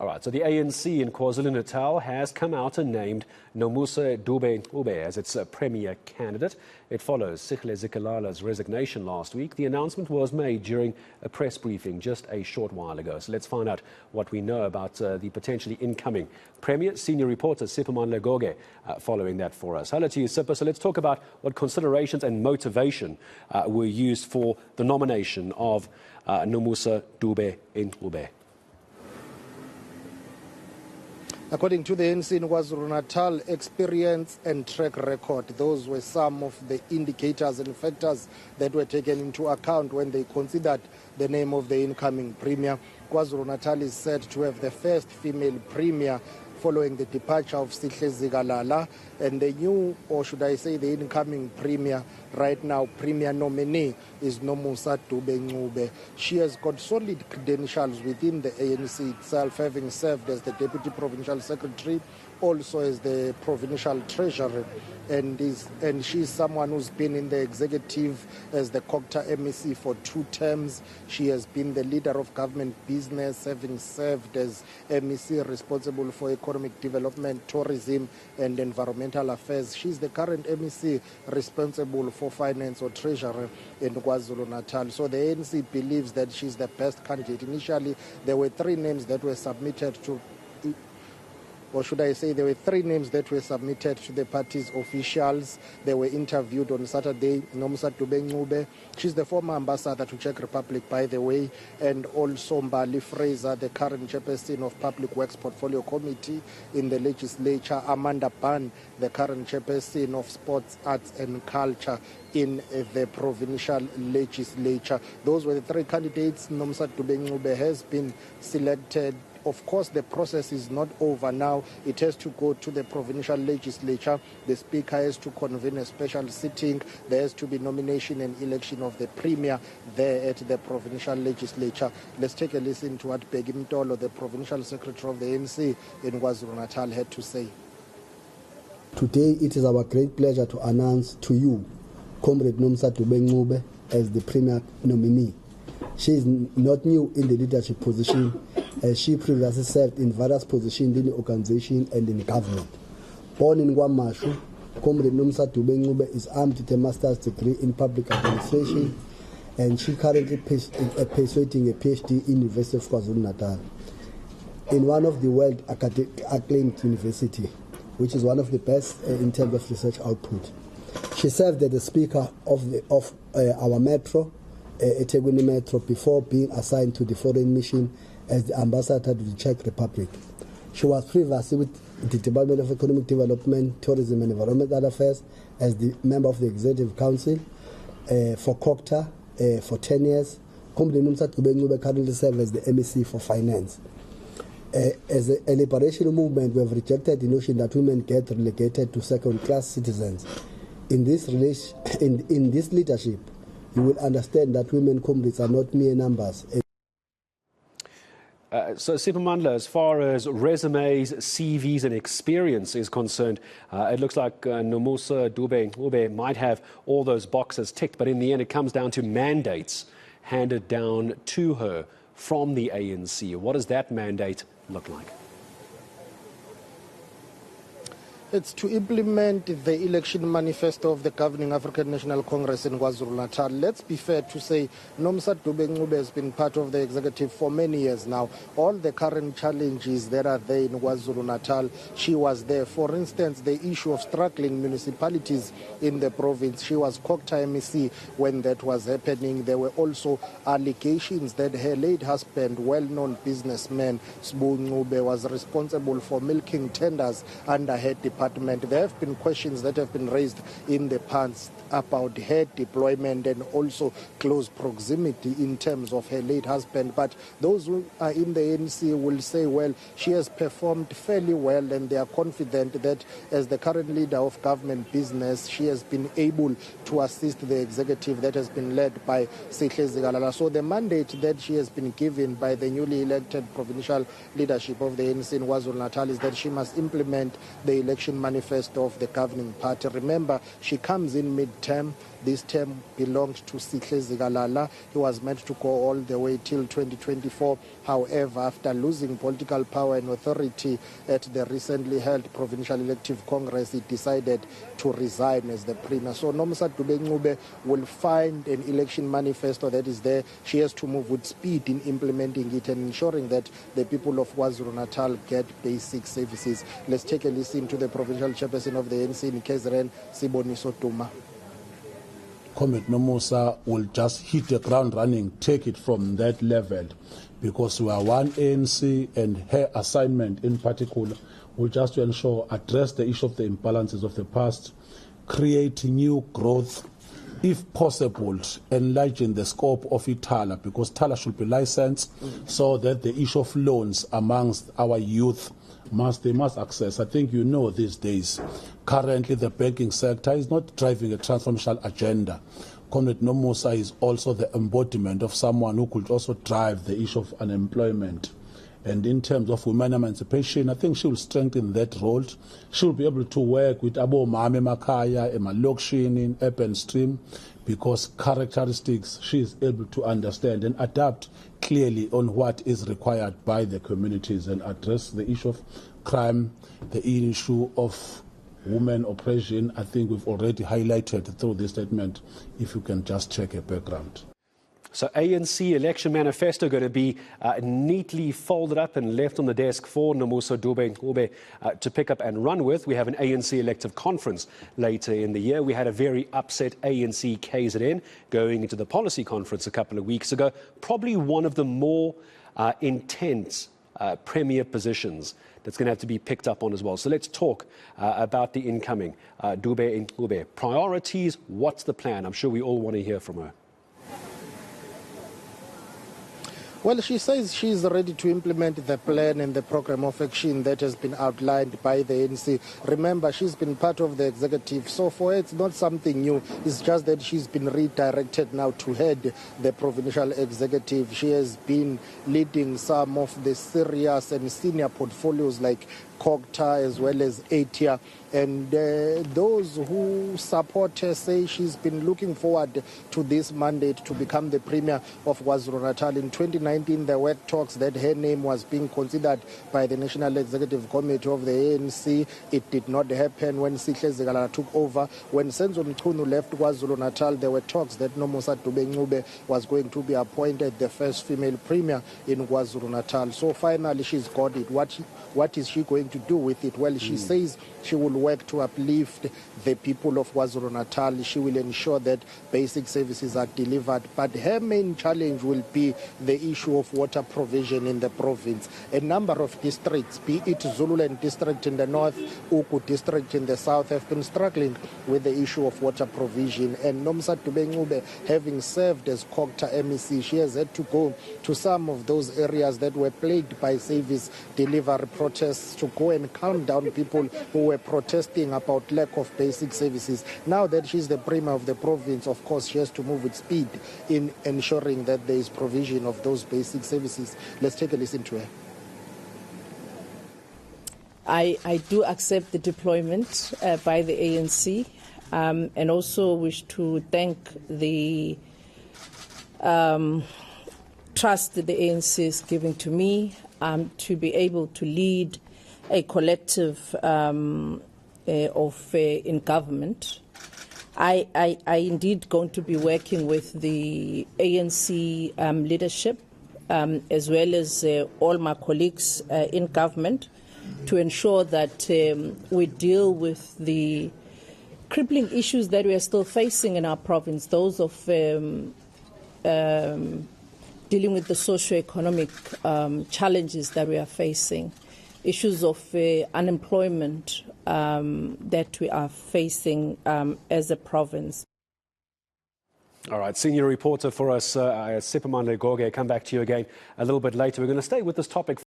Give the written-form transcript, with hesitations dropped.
All right, so the ANC in KwaZulu-Natal has come out and named Nomusa Dube-Ncube as its premier candidate. It follows Sihle Zikalala's resignation last week. The announcement was made during a press briefing just a short while ago. So let's find out what we know about the potentially incoming premier. Senior reporter Siphamandla Goge following that for us. Hello to you, Sipha. So let's talk about what considerations and motivation were used for the nomination of Nomusa Dube-Ncube. According to the eNCA in KwaZulu-Natal, experience and track record, those were some of the indicators and factors that were taken into account when they considered the name of the incoming premier. KwaZulu-Natal is said to have the first female premier following the departure of Sihle Zikalala, and the new, or should I say the incoming premier right now, premier nominee, is Nomusa Dube-Ncube. She has got solid credentials within the ANC itself, having served as the deputy provincial secretary, also as the provincial treasurer, and she's someone who's been in the executive as the COGTA MEC for 2 terms. She has been the leader of government business, having served as MEC responsible for economic development, tourism and environmental affairs. She's the current MEC responsible for finance or treasury in KwaZulu-Natal. So the ANC believes that she's the best candidate. Initially, there were 3 names that were submitted to, or should I say there were 3 names that were submitted to the party's officials. They were interviewed on Saturday. Nomusa Dube-Ncube, she's the former ambassador to Czech Republic, by the way, and also Mbali Fraser, the current chairperson of Public Works Portfolio Committee in the legislature, Amanda Ban, the current chairperson of Sports, Arts and Culture in the provincial legislature. Those were the 3 candidates. Nomusa Dube-Ncube has been selected. Of course, the process is not over now. It has to go to the provincial legislature. The speaker has to convene a special sitting. There has to be nomination and election of the premier there at the provincial legislature. Let's take a listen to what Bheki Mtolo, the provincial secretary of the ANC in KwaZulu-Natal, had to say. Today, it is our great pleasure to announce to you Comrade Nomusa Dube-Ncube as the premier nominee. She is not new in the leadership position, as she previously served in various positions in the organization and in government. Born in KwaMashu, Comrade Nomusa Dube-Ncube is armed with a master's degree in public administration, and she currently pursuing a PhD in University of KwaZulu-Natal in one of the world acclaimed university, which is one of the best in terms of research output. She served as the speaker of our metro, eThekwini Metro, before being assigned to the foreign mission as the ambassador to the Czech Republic. She was previously with the Department of Economic Development, Tourism and Environmental Affairs as the member of the Executive Council for COGTA for 10 years. Comrade Nomusa Dube-Ncube currently serves as the MEC for Finance. As a liberation movement, we have rejected the notion that women get relegated to second-class citizens. In this leadership, you will understand that women comrades are not mere numbers. So, Siphamandla, as far as resumes, CVs and experience is concerned, it looks like Nomusa Dube-Ncube might have all those boxes ticked, but in the end it comes down to mandates handed down to her from the ANC. What does that mandate look like? It's to implement the election manifesto of the governing African National Congress in KwaZulu-Natal. Let's be fair to say Nomusa Dube-Ncube has been part of the executive for many years now. All the current challenges that are there in KwaZulu-Natal, she was there. For instance, the issue of struggling municipalities in the province, she was COGTA MEC when that was happening. There were also allegations that her late husband, well-known businessman Sbu Ncube, was responsible for milking tenders under her department. There have been questions that have been raised in the past about her deployment and also close proximity in terms of her late husband. But those who are in the ANC will say, well, she has performed fairly well, and they are confident that as the current leader of government business, she has been able to assist the executive that has been led by Sihle Zikalala. So the mandate that she has been given by the newly elected provincial leadership of the ANC in KwaZulu-Natal is that she must implement the election manifesto of the governing party. Remember, she comes in mid-term. This term belonged to Sihle Zikalala. He was meant to go all the way till 2024. However, after losing political power and authority at the recently held Provincial Elective Congress, he decided to resign as the Premier. So Nomusa Dube-Ncube will find an election manifesto that is there. She has to move with speed in implementing it and ensuring that the people of KwaZulu-Natal get basic services. Let's take a listen to the provincial chairperson of the eNCA in KZN, Siboniso Duma. Comrade Nomusa will just hit the ground running, take it from that level, because we are one ANC, and her assignment in particular will just to ensure, address the issue of the imbalances of the past, create new growth, if possible, enlarging the scope of ITALA, because TALA should be licensed so that the issue of loans amongst our youth they must access. I think you know these days, currently the banking sector is not driving a transformational agenda. Comrade Nomusa is also the embodiment of someone who could also drive the issue of unemployment. And in terms of women emancipation, I think she will strengthen that role. She will be able to work with Abo Mame Makaya, Emma Lokshin in urban stream, because characteristics she is able to understand and adapt clearly on what is required by the communities and address the issue of crime, the issue of women oppression. I think we've already highlighted through this statement, if you can just check a background. So ANC election manifesto going to be neatly folded up and left on the desk for Nomusa Dube-Ncube to pick up and run with. We have an ANC elective conference later in the year. We had a very upset ANC KZN going into the policy conference a couple of weeks ago. Probably one of the more intense premier positions that's going to have to be picked up on as well. So let's talk about the incoming Dube-Ncube. Priorities, what's the plan? I'm sure we all want to hear from her. Well, she says she's ready to implement the plan and the program of action that has been outlined by the ANC. Remember, she's been part of the executive, so for her it's not something new. It's just that she's been redirected now to head the provincial executive. She has been leading some of the serious and senior portfolios like COGTA as well as ATIA. And those who support her say she's been looking forward to this mandate to become the Premier of KwaZulu-Natal. In 2019, there were talks that her name was being considered by the National Executive Committee of the ANC. It did not happen when Sihle Zikalala took over. When Senzo Mchunu left KwaZulu-Natal, there were talks that Nomusa Dube-Ncube was going to be appointed the first female Premier in KwaZulu-Natal. So finally, she's got it. What is she going to do with it? Well, she says she will work to uplift the people of KwaZulu-Natal. She will ensure that basic services are delivered. But her main challenge will be the issue of water provision in the province. A number of districts, be it Zululand district in the north, Uku district in the south, have been struggling with the issue of water provision. And Nomusa Dube-Ncube, having served as COGTA MEC, she has had to go to some of those areas that were plagued by service delivery protests to go and calm down people who were protesting about lack of basic services. Now that she's the Premier of the province, of course, she has to move with speed in ensuring that there is provision of those basic services. Let's take a listen to her. I do accept the deployment by the ANC and also wish to thank the trust that the ANC is giving to me to be able to lead a collective in government. I indeed going to be working with the ANC leadership as well as all my colleagues in government to ensure that we deal with the crippling issues that we are still facing in our province, those of dealing with the socio-economic challenges that we are facing, issues of unemployment that we are facing as a province. All right, senior reporter for us, Siphamandla Goge, come back to you again a little bit later. We're going to stay with this topic.